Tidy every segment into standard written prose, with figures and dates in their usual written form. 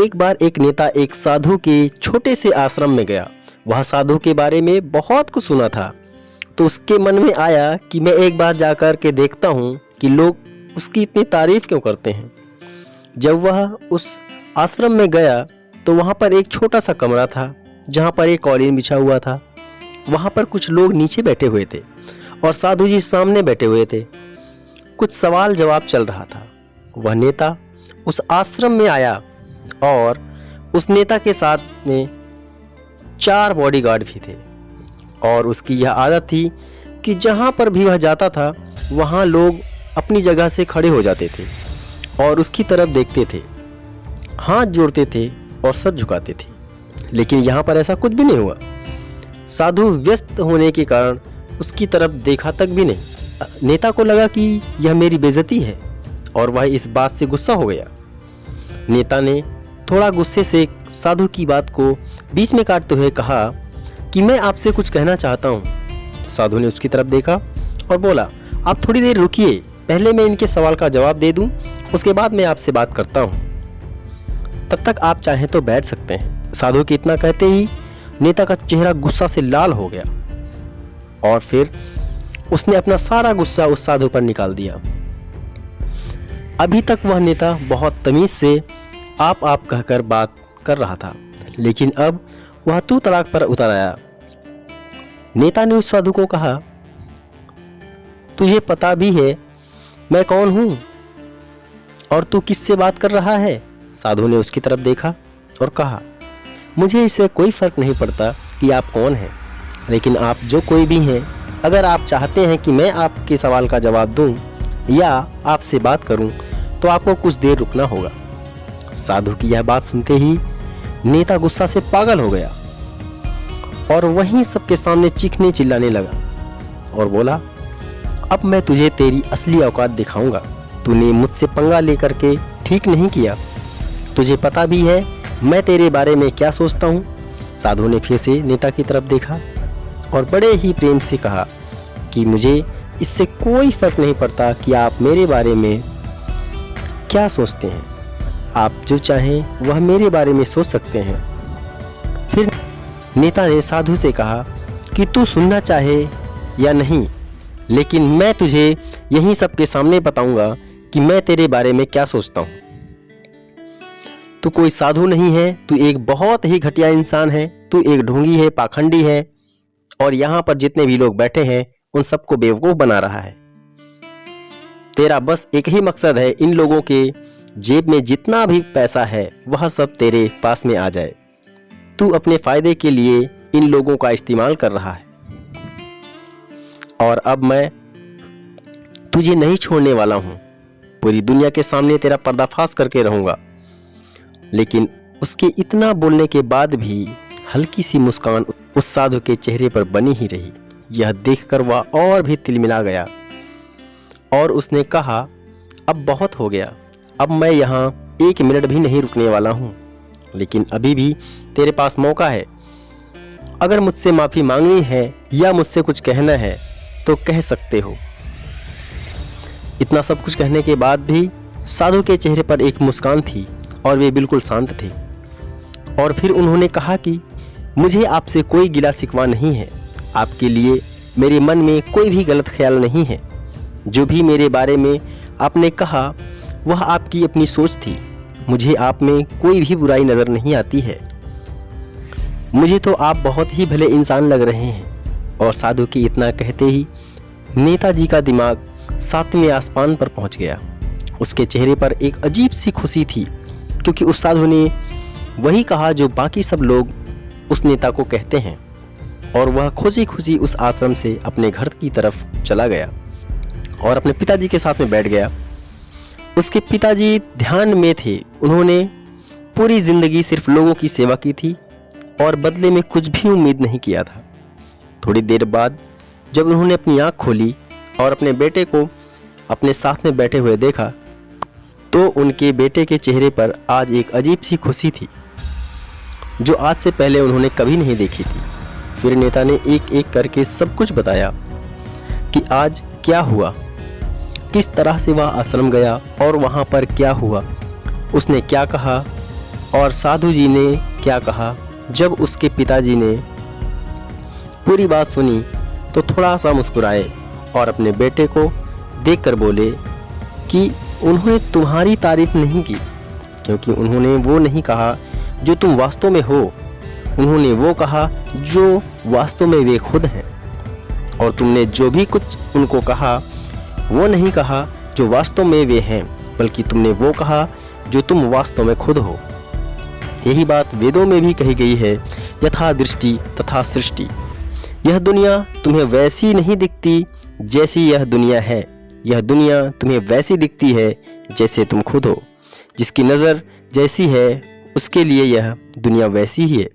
एक बार एक नेता एक साधु के छोटे से आश्रम में गया। वह साधु के बारे में बहुत कुछ सुना था, तो उसके मन में आया कि मैं एक बार जाकर के देखता हूँ कि लोग उसकी इतनी तारीफ क्यों करते हैं। जब वह उस आश्रम में गया तो वहाँ पर एक छोटा सा कमरा था जहाँ पर एक कालीन बिछा हुआ था। वहाँ पर कुछ लोग नीचे बैठे हुए थे और साधु जी सामने बैठे हुए थे। कुछ सवाल जवाब चल रहा था। वह नेता उस आश्रम में आया और उस नेता के साथ में 4 बॉडीगार्ड भी थे और उसकी यह आदत थी कि जहाँ पर भी वह जाता था वहाँ लोग अपनी जगह से खड़े हो जाते थे और उसकी तरफ देखते थे, हाथ जोड़ते थे और सर झुकाते थे। लेकिन यहाँ पर ऐसा कुछ भी नहीं हुआ। साधु व्यस्त होने के कारण उसकी तरफ देखा तक भी नहीं। नेता को लगा कि यह मेरी बेइज्जती है और वह इस बात से गुस्सा हो गया। नेता ने थोड़ा गुस्से से साधु की बात को बीच में काटते हुए कहा कि मैं आपसे कुछ कहना चाहता हूँ। साधु ने उसकी तरफ देखा और बोला, आप थोड़ी देर रुकिए, पहले मैं इनके सवाल का जवाब दे दूँ, उसके बाद मैं आपसे बात करता हूँ। तब तक आप चाहें तो बैठ सकते हैं। साधु के इतना कहते ही नेता का चेहरा गुस्सा से लाल हो गया और फिर उसने अपना सारा गुस्सा उस साधु पर निकाल दिया। अभी तक वह नेता बहुत तमीज से आप कहकर बात कर रहा था, लेकिन अब वह तू तड़ाक पर उतर आया। नेता ने उस साधु को कहा, तुझे पता भी है मैं कौन हूं और तू किससे बात कर रहा है? साधु ने उसकी तरफ देखा और कहा, मुझे इससे कोई फर्क नहीं पड़ता कि आप कौन हैं, लेकिन आप जो कोई भी हैं, अगर आप चाहते हैं कि मैं आपके सवाल का जवाब दूं या आपसे बात करूं तो आपको कुछ देर रुकना होगा। साधु की यह बात सुनते ही नेता गुस्सा से पागल हो गया और वहीं सबके सामने चीखने चिल्लाने लगा और बोला, अब मैं तुझे तेरी असली औकात दिखाऊंगा। तूने मुझसे पंगा लेकर के ठीक नहीं किया। तुझे पता भी है मैं तेरे बारे में क्या सोचता हूँ। साधु ने फिर से नेता की तरफ देखा और बड़े ही प्रेम से कहा कि मुझे इससे कोई फर्क नहीं पड़ता कि आप मेरे बारे में क्या सोचते हैं। आप जो चाहें वह मेरे बारे में सोच सकते हैं। फिर नेता ने साधु से कहा कि तू सुनना चाहे या नहीं, लेकिन मैं तुझे यहीं सबके सामने बताऊंगा कि मैं तेरे बारे में क्या सोचता हूँ। तू कोई साधु नहीं है, तू एक बहुत ही घटिया इंसान है, तू एक ढोंगी है, पाखंडी है और यहाँ पर जितने भी लोग बैठे हैं उन सबको बेवकूफ़ बना रहा है। तेरा बस एक ही मकसद है, इन लोगों के जेब में जितना भी पैसा है वह सब तेरे पास में आ जाए। तू अपने फायदे के लिए इन लोगों का इस्तेमाल कर रहा है और अब मैं तुझे नहीं छोड़ने वाला हूँ। पूरी दुनिया के सामने तेरा पर्दाफाश करके रहूँगा। लेकिन उसके इतना बोलने के बाद भी हल्की सी मुस्कान उस साधु के चेहरे पर बनी ही रही। यह देखकर वह और भी तिलमिला गया और उसने कहा, अब बहुत हो गया, अब मैं यहाँ 1 मिनट भी नहीं रुकने वाला हूँ। लेकिन अभी भी तेरे पास मौका है। अगर मुझसे माफ़ी मांगनी है या मुझसे कुछ कहना है तो कह सकते हो। इतना सब कुछ कहने के बाद भी साधु के चेहरे पर एक मुस्कान थी और वे बिल्कुल शांत थे। और फिर उन्होंने कहा कि मुझे आपसे कोई गिला शिकवा नहीं है। आपके लिए मेरे मन में कोई भी गलत ख्याल नहीं है। जो भी मेरे बारे में आपने कहा वह आपकी अपनी सोच थी। मुझे आप में कोई भी बुराई नज़र नहीं आती है। मुझे तो आप बहुत ही भले इंसान लग रहे हैं। और साधु की इतना कहते ही नेताजी का दिमाग 7वें आसमान पर पहुंच गया। उसके चेहरे पर एक अजीब सी खुशी थी, क्योंकि उस साधु ने वही कहा जो बाकी सब लोग उस नेता को कहते हैं। और वह खुशी खुशी उस आश्रम से अपने घर की तरफ चला गया और अपने पिताजी के साथ में बैठ गया। उसके पिताजी ध्यान में थे। उन्होंने पूरी ज़िंदगी सिर्फ लोगों की सेवा की थी और बदले में कुछ भी उम्मीद नहीं किया था। थोड़ी देर बाद जब उन्होंने अपनी आँख खोली और अपने बेटे को अपने साथ में बैठे हुए देखा तो उनके बेटे के चेहरे पर आज एक अजीब सी खुशी थी जो आज से पहले उन्होंने कभी नहीं देखी थी। फिर नेता ने एक एक करके सब कुछ बताया कि आज क्या हुआ, किस तरह से वह आश्रम गया और वहाँ पर क्या हुआ, उसने क्या कहा और साधु जी ने क्या कहा? जब उसके पिताजी ने पूरी बात सुनी तो थोड़ा सा मुस्कुराए और अपने बेटे को देखकर बोले कि उन्होंने तुम्हारी तारीफ नहीं की, क्योंकि उन्होंने वो नहीं कहा जो तुम वास्तव में हो, उन्होंने वो कहा जो वास्तव में वे खुद हैं। और तुमने जो भी कुछ उनको कहा वो नहीं कहा जो वास्तव में वे हैं, बल्कि तुमने वो कहा जो तुम वास्तव में खुद हो। यही बात वेदों में भी कही गई है, यथा दृष्टि तथा सृष्टि। यह दुनिया तुम्हें वैसी नहीं दिखती जैसी यह दुनिया है, यह दुनिया तुम्हें वैसी दिखती है जैसे तुम खुद हो। जिसकी नज़र जैसी है उसके लिए यह दुनिया वैसी ही है।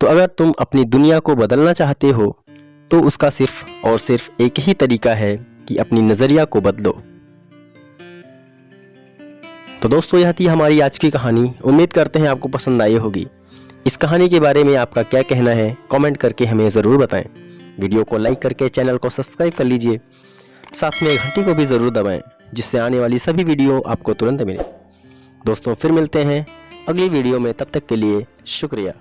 तो अगर तुम अपनी दुनिया को बदलना चाहते हो तो उसका सिर्फ और सिर्फ एक ही तरीका है कि अपनी नज़रिया को बदलो। तो दोस्तों, यह थी हमारी आज की कहानी। उम्मीद करते हैं आपको पसंद आई होगी। इस कहानी के बारे में आपका क्या कहना है कमेंट करके हमें ज़रूर बताएं। वीडियो को लाइक करके चैनल को सब्सक्राइब कर लीजिए, साथ में घंटी को भी ज़रूर दबाएं, जिससे आने वाली सभी वीडियो आपको तुरंत मिले। दोस्तों, फिर मिलते हैं अगली वीडियो में, तब तक के लिए शुक्रिया।